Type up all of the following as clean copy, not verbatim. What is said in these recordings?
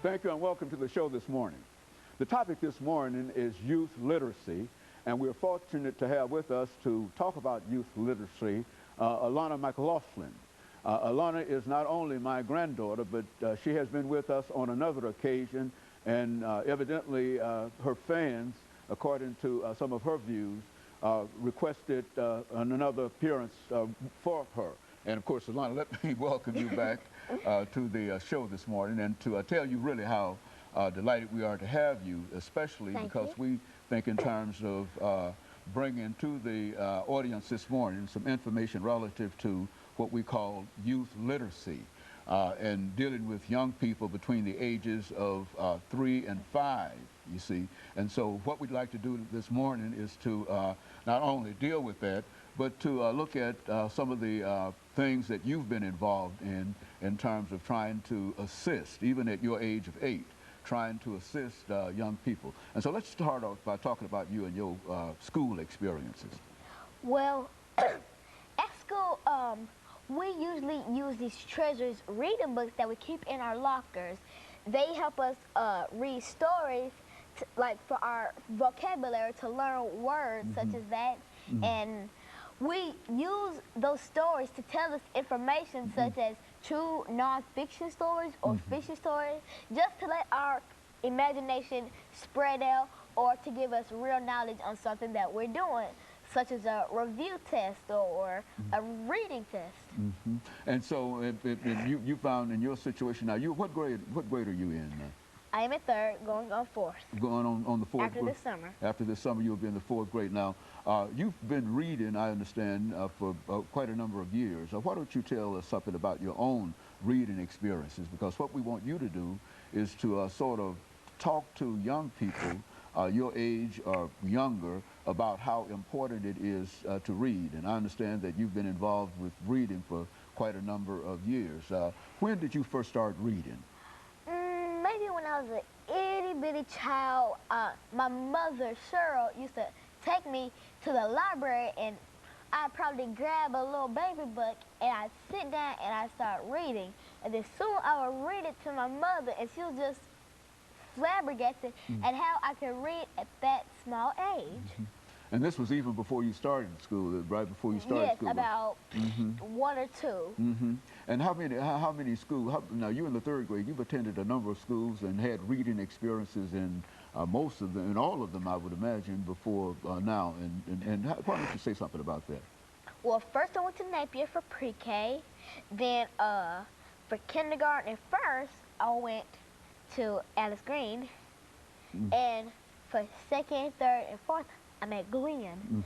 Thank you and welcome to the show this morning. The topic this morning is youth literacy, and we're fortunate to have with us to talk about youth literacy, Alana McLaughlin. Alana is not only my granddaughter, but she has been with us on another occasion, and evidently her fans, according to some of her views, requested another appearance for her. And of course, Alana, let me welcome you back to the show this morning and to tell you really how delighted we are to have you, especially because we think in terms of bringing to the audience this morning some information relative to what we call youth literacy and dealing with young people between the ages of 3 and 5, you see. And so what we'd like to do this morning is to not only deal with that, but to look at some of the things that you've been involved in terms of trying to assist, even at your age of 8, trying to assist young people. And so let's start off by talking about you and your school experiences. Well, at school, we usually use these treasures reading books that we keep in our lockers. They help us read stories, like for our vocabulary, to learn words such as that. And we use those stories to tell us information such as true non-fiction stories or fiction stories, just to let our imagination spread out or to give us real knowledge on something that we're doing, such as a review test or a reading test. And so you found in your situation now, what grade are you in now? I am in 3rd, going on 4th. Going on the 4th After this summer. After this summer, you'll be in the 4th grade. Now, you've been reading, I understand, for quite a number of years. Why don't you tell us something about your own reading experiences? Because what we want you to do is to sort of talk to young people your age or younger about how important it is to read. And I understand that you've been involved with reading for quite a number of years. When did you first start reading? Maybe when I was an itty-bitty child. My mother, Cheryl, used to take me to the library, and I'd probably grab a little baby book, and I'd sit down and I'd start reading. And then soon I would read it to my mother, and she was just flabbergasted at how I could read at that small age. And this was even before you started school, right before you started school? Yes, about 1 or 2. And how many schools, now you're in the 3rd grade, you've attended a number of schools and had reading experiences in most of them, in all of them I would imagine, before now. And why don't you say something about that? Well, first I went to Napier for pre-K, then for kindergarten and 1st, I went to Alice Green, and for 2nd, 3rd, and 4th, I'm at Glenn.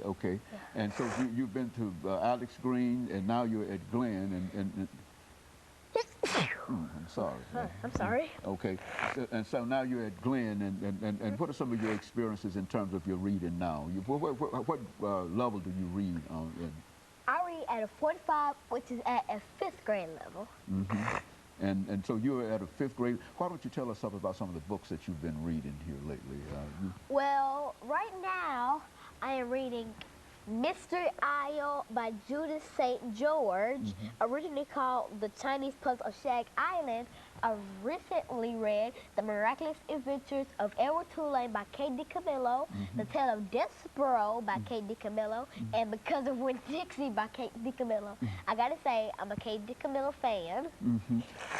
Okay. And so you've been to Alex Green, and now you're at Glenn, and I'm sorry. I'm sorry. Okay, and so now you're at Glenn, and what are some of your experiences in terms of your reading now? What level do you read in? I read at a 45, which is at a 5th grade level. And so you're at a 5th grade. Why don't you tell us something about some of the books that you've been reading here lately? Well, right now I am reading Mystery Isle by Judith St. George, originally called The Chinese Puzzle of Shag Island. I recently read The Miraculous Adventures of Edward Tulane by Kate DiCamillo, The Tale of Despero by Kate DiCamillo, and Because of Winn-Dixie by Kate DiCamillo. I gotta say, I'm a Kate DiCamillo fan.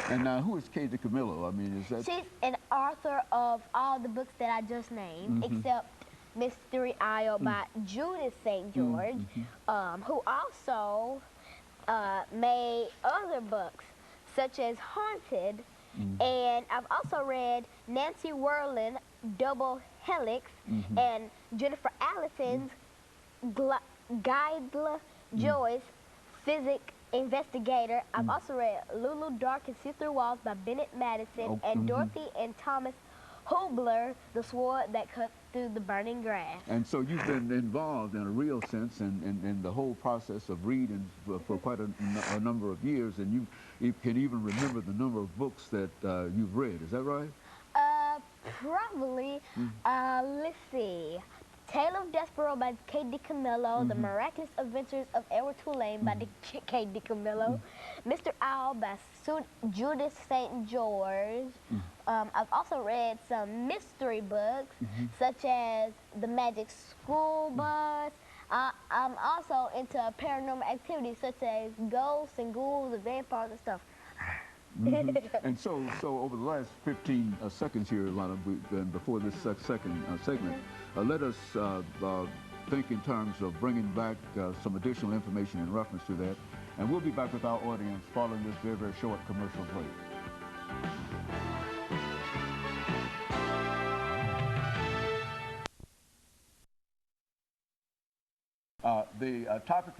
And now, who is Kate DiCamillo? I mean, is that... She's an author of all the books that I just named, except Mystery Isle by Judith St. George, who also made other books, such as Haunted, and I've also read Nancy Werlin, Double Helix, and Jennifer Allison's Guidla Joyce, Physics Investigator. I've also read Lulu Dark and See-Through Walls by Bennett Madison, and Dorothy and Thomas Hobler, The Sword That Cut Through the Burning Grass. And so you've been involved in a real sense in the whole process of reading for quite a number of years, and you can even remember the number of books that you've read. Is that right? Probably. Let's see. Tale of Despero by K. DiCamillo, The Miraculous Adventures of Edward Tulane by K. DiCamillo, Mr. Owl by Judith St. George. I've also read some mystery books, such as The Magic School Bus. I'm also into paranormal activities, such as ghosts and ghouls and vampires and stuff. And so over the last 15 seconds here, Alana, and before this second segment, let us think in terms of bringing back some additional information in reference to that. And we'll be back with our audience following this very, very short commercial break. The topic